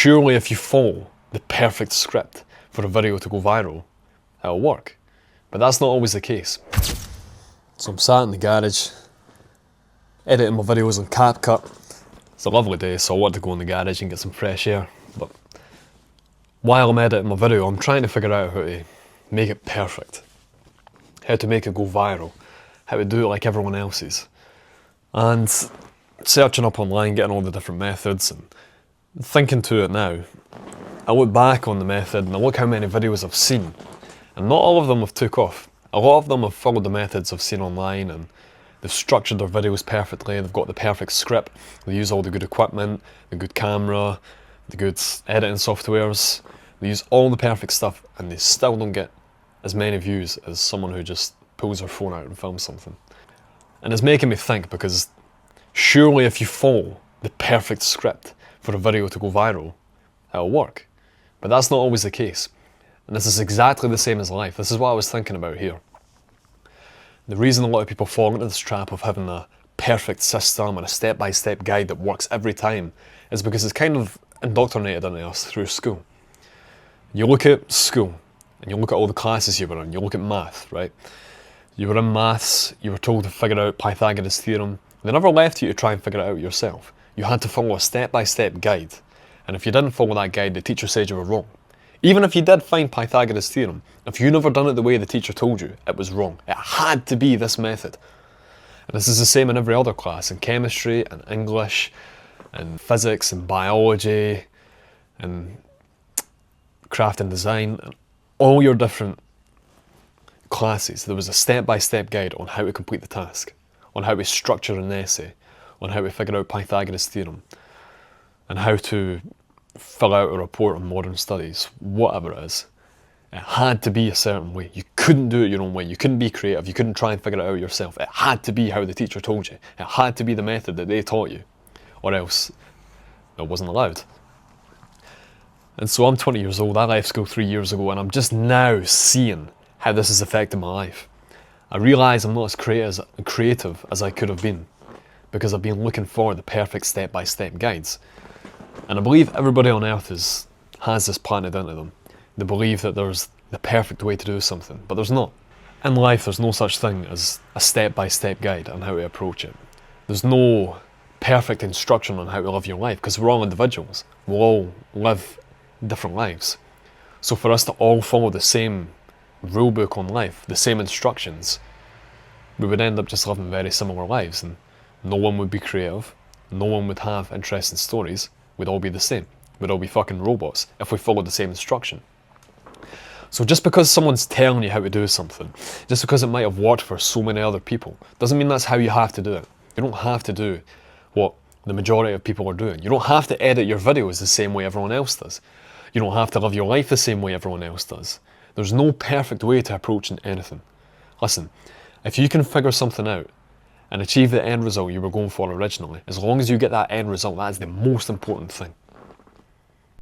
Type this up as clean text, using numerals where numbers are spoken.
surely if you follow the perfect script for a video to go viral, it'll work. But that's not always the case. So I'm sat in the garage, editing my videos on CapCut. It's a lovely day, so I wanted to go in the garage and get some fresh air. But while I'm editing my video, I'm trying to figure out how to make it perfect. How to make it go viral. How to do it like everyone else's. And searching up online, getting all the different methods, and thinking to it now, I look back on the method and I look how many videos I've seen, and not all of them have took off. A lot of them have followed the methods I've seen online, and they've structured their videos perfectly, they've got the perfect script, they use all the good equipment, the good camera, the good editing softwares, they use all the perfect stuff, and they still don't get as many views as someone who just pulls their phone out and films something. And it's making me think, because surely if you follow the perfect script for a video to go viral, it'll work. But that's not always the case. And this is exactly the same as life. This is what I was thinking about here. The reason a lot of people fall into this trap of having a perfect system and a step-by-step guide that works every time is because it's kind of indoctrinated into us through school. You look at school, and you look at all the classes you were in, you look at math, right? You were in maths, you were told to figure out Pythagoras' theorem. They never left you to try and figure it out yourself. You had to follow a step-by-step guide. And if you didn't follow that guide, the teacher said you were wrong. Even if you did find Pythagoras' theorem, if you never done it the way the teacher told you, it was wrong. It had to be this method. And this is the same in every other class, in chemistry and English and physics and biology and craft and design and all your different classes. There was a step-by-step guide on how to complete the task, on how to structure an essay, on how to figure out Pythagoras' theorem, and how to fill out a report on modern studies, whatever it is. It had to be a certain way. You couldn't do it your own way. You couldn't be creative. You couldn't try and figure it out yourself. It had to be how the teacher told you. It had to be the method that they taught you, or else it wasn't allowed. And so I'm 20 years old. I left school 3 years ago, and I'm just now seeing how this has affected my life. I realise I'm not as creative as I could have been, because I've been looking for the perfect step-by-step guides. And I believe everybody on earth has this planted into them. They believe that there's the perfect way to do something, but there's not. In life, there's no such thing as a step-by-step guide on how to approach it. There's no perfect instruction on how to live your life, because we're all individuals. We'll all live different lives. So for us to all follow the same rule book on life, the same instructions, we would end up just living very similar lives, and no one would be creative, no one would have interesting stories. We'd all be the same. We'd all be fucking robots if we followed the same instruction. So just because someone's telling you how to do something, just because it might have worked for so many other people, doesn't mean that's how you have to do it. You don't have to do what the majority of people are doing. You don't have to edit your videos the same way everyone else does. You don't have to live your life the same way everyone else does. There's no perfect way to approach anything. Listen, if you can figure something out and achieve the end result you were going for originally, as long as you get that end result, that is the most important thing.